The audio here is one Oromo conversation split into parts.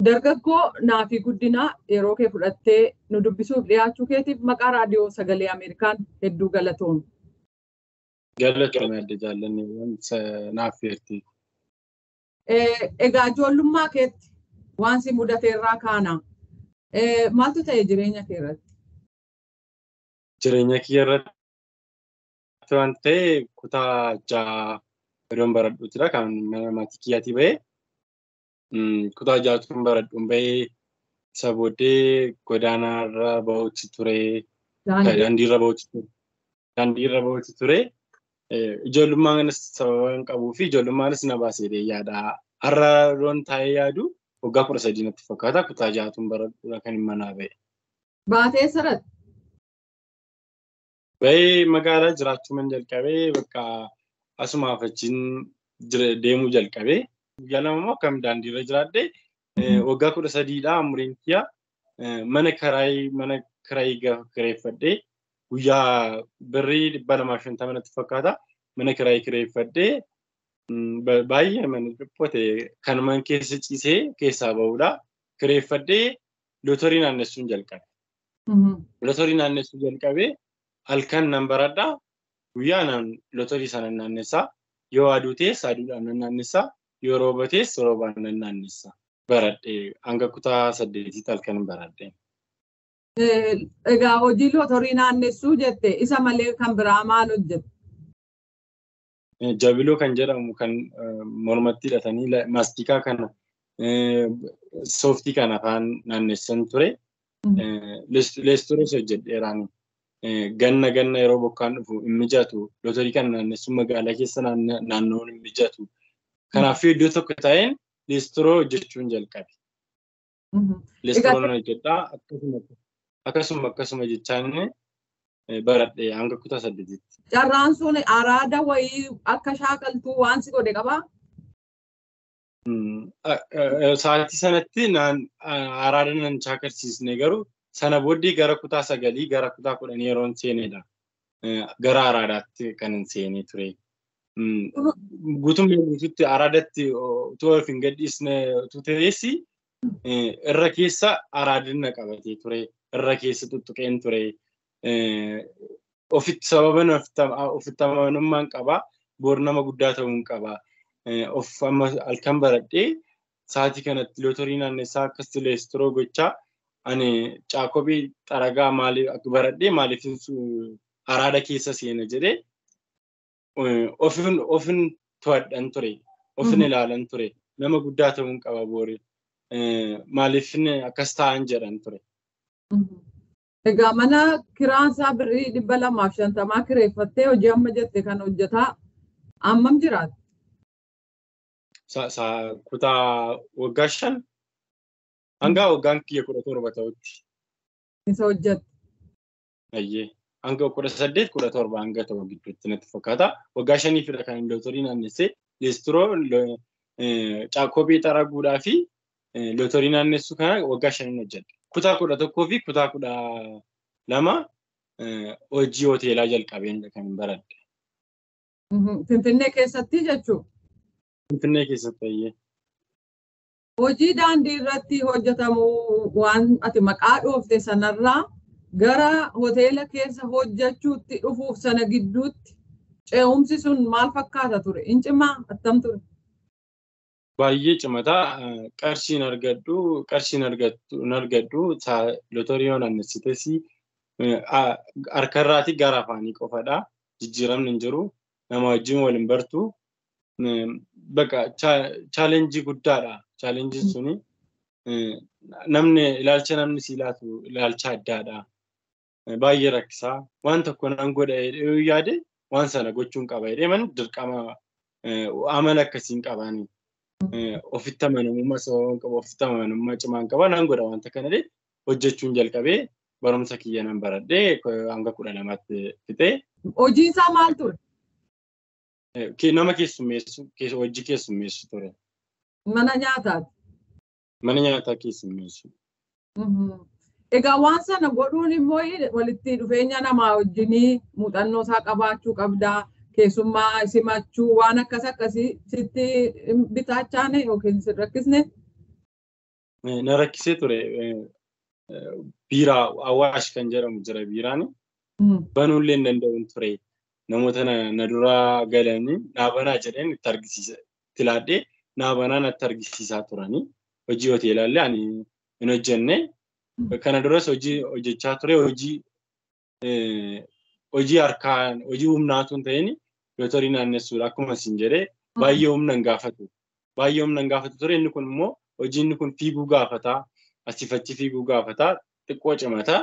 Dargaggoo Naafii Guddinaa yeroo kee fudhattee nu dubbisuuf dhiyaachuu keetiif maqaa raadiyoo sagalee Ameerikaan hedduu galatoomne. Galatoomne adda jaallanne naaf feerti. Egaa ijoollummaa keetti waan si mudateerraa kaana. Maaltu ta'e jireenya kee irratti? Jireenya kee irratti waan ta'e kutaa 6 yeroon baradhuutidha kan mana maatii kiyyaatii bahee. Kutaa 6 baradhuun bahee isa booddee godaanaarra bahuutti ture. Daandiirra bahuutti ture. Ijoollummaas sababa hin qabuu fi ijoollummaas na baasee yaada. Har'a roon taa'ee yaadu waggaa 13 natti fakkaata kutaa 6 baradhuudha kan manaa ba'e. Baatee saratti? Bahee magaalaa jiraachuun jalqabee bakka asumaaf achiin deemuu jalqabee. Guyyaa lama immoo akkam daandiirra jiraadde waggaa 13dha umriin kiyya mana kiraayii kireeffadhee guyyaa birrii 250 natti fakkaata mana kiraayii kireeffadhee baay'ee mana dhiphote kan man keessa ciisee keessaa bahudha kireeffadhee lootorii naannessuun jalqabe. Lootorii naannessuun jalqabee halkan nan baradha guyyaa naan lootorii sana naannessaa yoo aduu ta'es aduudhaan naannessaa. Yoo roobates roobaan naannessa baradhee hanga kutaa 8 halkan baradhee. Egaa hojii lootorii naannessuu jette isa malee kan biraa maal hojjette? Jabiloo kan jedhamu kan mormatti hidhatanii maastikaa kana sooftii kana afaan naannessan ture. Leestoroos hojjedheeraan ganna yeroo bokkaan dhufu hin mijatu lootorii kana naannessuun magaalaa keessa naannoon hin mijatu. Kanaaf iddoo tokko ta'een leestoroo hojjechuun jalqabe. Leestoroon hojjedhaa akkasuma jechaan baradhee hanga kutaa 8. Carraan sun araada wayii akka shaakaltuu waan si godhe qabaa? Sa'aatii sanatti araada nan shaakalsiisne garuu sana booddee gara kutaa 9 gara kutaa 10 yeroon seenedha. Gara araadaatti kan hin seenee ture. Guutummaa guutuutti araadatti utuu of hin gadhiisne tuteessi irra keessa araadina qabatee ture irra keessa tuttuqeen ture ofitti sababan ofitti amanummaan qaba boor nama guddaa ta'uun qaba of amma halkan baradhee sa'aatii kanatti lootorii naannessaa akkas leestoroo gochaa ani caakobii xaragaa maaliif baradhee maaliif araada keessa seena jedhee. Ofin to'adhan ture, ofin ilaalan ture, nama guddaa ta'uun qaba boori. Maaliif akkas ta'an jedhan ture. Egaa mana kiraansaa birrii 250 kireeffattee hojii amma jette kan hojjetaa ammam jiraata? Kutaa waggaa 5 hanga waggaan kiyya 17 ta'utti. Isa hojjette? Ayyee. Hanga 18-17 hanga ta'u gidduutti natti fakkaata. Waggaa 5 kan lootorii naannessee leestoroo caakobii xaraguudhaa fi lootorii naannessuu kana waggaa 5 hojjedhe. Kutaa 11 fi kutaa 12 hojii hoteelaa jalqabeen kan baradhe. Finfinnee keessatti jechuudha? Finfinnee keessatti ayyee. Hojii daandii irratti hojjetamu waan ati maqaa dhoofte sanarraa gara hoteela keessa hojjechuutti dhufuuf sana gidduutti ce'umsi sun maal fakkaata ture? Incimaa attam ture? Baay'ee cimataa qarshiin argadhu lootorii yoo naannessites harkarraatii gara afaanii qofadha. Jijjiiramni hin jiru. Nama wajjin waliin bartu. Bakka chaalenjii guddaadha. Chaalenjiin suni ilaalcha namni si laatu ilaalcha addaadha. Baay'ee rakkisaa waan tokko nan godha yoo yaade waan sana gochuun qaba jedhee man dirqama amala akkasiin qabaani. Ofitti amanamummaa sababa qaba ofitti amanamummaa cimaan qaba nan godha wanta kana illee hojjechuun jalqabee barumsa kiyya nan baradhee hanga 12tti fixee. Hojiin isaa maal ture? Nama hojii keessummeessu ture. Mana nyaataati? Mana nyaataa keessummeessu. Egaa waan sana godhuun immoo walitti dhufeenya namaa wajjinii muuxannoo isaa qabaachuu qabdaa. Keessummaa simachuu waan akkasii sitti bitaachaane yookiin si rakkisne? na rakkisee ture biiraa Awaash kan jedhamu jira biiraani. Banuullee hin danda'uun ture. Namoota na duraa galanii naabanaa jedheen itti argisiisa. Itti laadhee naabanaa natti argisiisaa turanii. Hojii hoteelaallee ani hin hojjenne. Kana duras hojii hojjechaa ture. Hojii harkaan hojii humnaatu hin ta'in yoo tarii naannessuudha. Akkuma isin jedhee baay'ee humna hin gaafatu. Baay'ee humna hin gaafatu ture. Inni kun immoo hojiin kun fiiguu gaafataa. Asii fachi fiiguu gaafataa. Xiqqoo cimataa.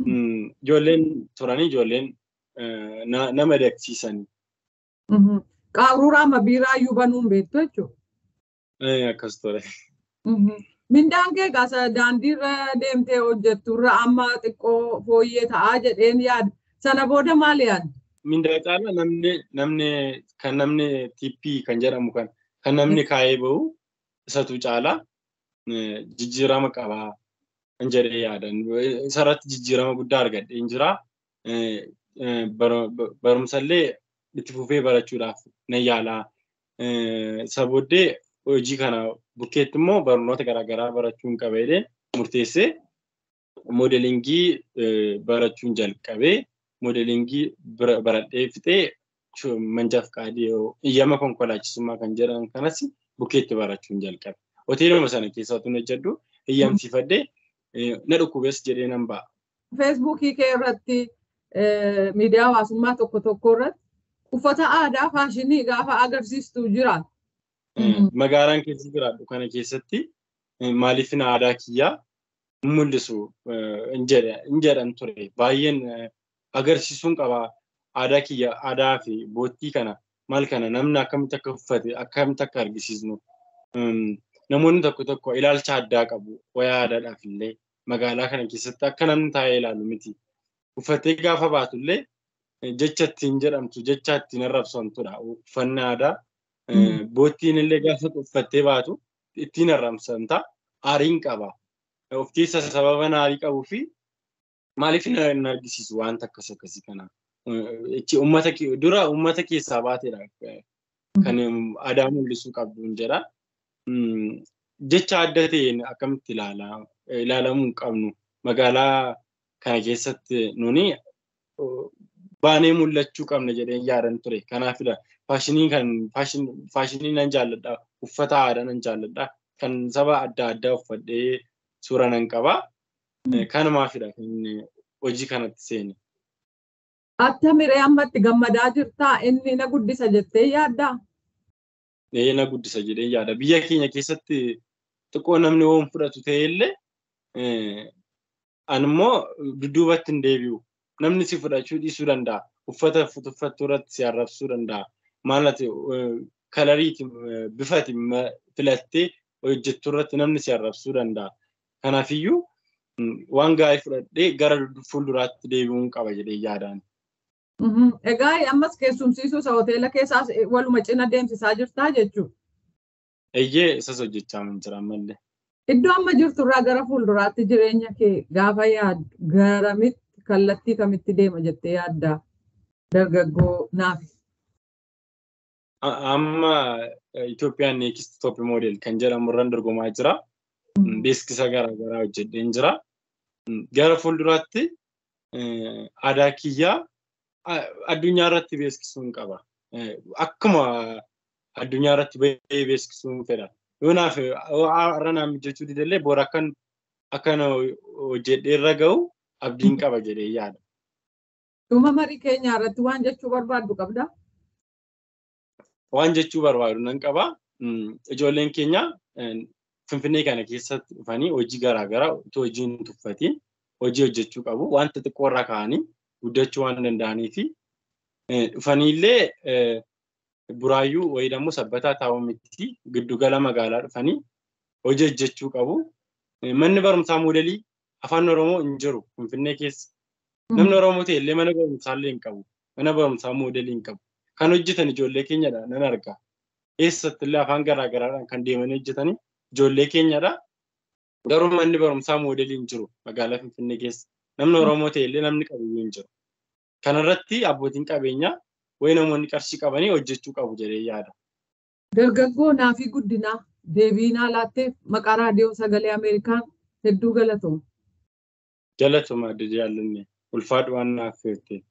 Ijoolleen turanii ijoolleen nama dagsiisanii. Qaruuraa amma biiraa iyyuu banuun beektu jechuudha. Akkas ture. Mindaan kee gaasa daandiirra deemtee hojjetturra amma xiqqoo fooyyee ta'aa jedheen yaada. Sana booda maal yaadda? Mindaa caalaa namni tippii kan jedhamu kan namni kaayee bahu isatu caalaa jijjiirama qabaa. Kan jedhee yaadan isarratti jijjiirama guddaa argadhee hin jira. Barumsallee itti fufee barachuudhaaf nan yaalaa. Isa booddee hojii kana bukkeetti immoo barnoota garaagaraa barachuun qabeedhe murteessee moodelingii barachuun jalqabee moodelingii baradhee fixee manjaaf qaadii iyyama konkolaachisummaa kan jedhan kanas bukkeetti barachuun jalqabe. Hoteeluma sana keessaa tun hojjedhu iyyamsiifadhee na dhukkubees jedhee nan ba'a. Feesbuukii kee irratti miidiyaa hawaasummaa tokko irratti uffata aadaa faashinii gaafa agarsiistu jira. Magaalaan keessa jiraadhu kana keessatti maaliifin aadaa kiyyaa mul'isu hin jedhan ture. Baay'een agarsiisuun qaba aadaa kiyya aadaa fi boottii kana maal kana namni akkamitti akka uffate akkamitti akka argisiisnu. Namoonni tokko ilaalcha addaa qabu wayaa aadaadhaaf illee magaalaa kana keessatti akka namni taa'ee ilaalu miti. Uffatee gaafa baatullee jecha ittiin jedhamtu jecha ittiin arrabsamtudha. Uffanni aadaa boottiin illee gaafa uffattee baatu ittiin arrabsamta aariin qaba. Of keessa sababa aarii qabuu fi maaliif hin argisiisu wanta akkasii kana. Dura uummata keessaa baateedha kan aadaa mul'isuu qabdu hin jedha. Jecha adda ta'een akkamitti ilaalamuu qabnu magaalaa kana keessatti nuni baanee mul'achuu qabna jedheen yaadan ture. Kanaafidha faashinii nan jaalladha. Uffata aadaa nan jaalladha. Kan saba adda addaa uffadhee suura nan qaba. Kanumaafidha kan hojii kanatti seeni. Attamiree ammatti gammadaa jirtaa? Inni na guddisa jettee yaaddaa? Na guddisa jedhee yaada. Biyya keenya keessatti xiqqoo namni waan fudhatu ta'ellee animmoo dudduubatti hin deebi'u. Namni si fudhachuu dhiisuu danda'a. Uffata uffattu irratti si arrabsuu danda'a. Maalati kalariiti bifati filattee hojjettu irratti namni si arrabsuu danda'a. Kanaafiyyuu waan gaarii fudhadhee gara fuulduraatti deebi'uun qaba jedhee yaadaan. Egaa ammas keessumsiisuu isa hoteela keessaas waluma cina deemsisaa jirtaa jechuudha. Eeyyee isas hojjechaa jira ammallee. Iddoo amma jirturraa gara fuulduraatti jireenya kee gaafa yaaddu garamitti kallattii kamitti deema jettee yaaddaa dargaggoo naafi? Amma Itoophiyaan Next Top Model kan jedhamu irraan dorgomaa jira. Beeksisa garaagaraa hojjedheen jira. Gara fuulduraatti aadaa kiyyaa addunyaa irratti beeksisuun qaba. Akkuma addunyaa irratti beeksisuun fedha. Yoonaaf har'a naam jechuu didallee boora akkan hojjedhee irra ga'u abdiin qaba jedhee yaada. Dhuma marii keenya irratti waan jechuu barbaaddu qabdaa? Waan jechuu barbaadu nan qaba. Ijoolleen keenya Finfinnee kana keessatti dhufanii hojii garaagaraa utuu hojiin tuffatiin hojii hojjechuu qabu. Wanta xiqqoo irraa ka'anii guddachuu waan danda'anii fi dhufaniillee buraayyuu wayii immoo sabbataa taa'uu miti giddugala magaalaa dhufanii hojii hojjechuu qabu. Manni barumsaa moodelii afaan Oromoo hin jiru Finfinnee keessa. Namni Oromoo ta'e illee mana barumsaallee hin qabu. Mana barumsaa moodelii hin qabu. Kan hojjetan ijoollee keenyadha nan arga. Eessatti illee afaan garaagaraadhaan kan deemanii hojjetanii ijoollee keenyadha. Garuu manni barumsaa moodelii hin jiru magaalaa Finfinnee keessa. Namni Oromoo ta'e illee namni qabiyyuu hin jiru. Kanarratti abbootiin qabeenyaa wayi namoonni qarshii qabanii hojjechuu qabu jedhee yaada. Dargaggoo Naafii Guddinaa deebiinaa laatteef maqaa raadiyoo sagalee Ameerikaan hedduu galatoom. Galatuma adda jaallanne ulfaadhu waan naaf feete.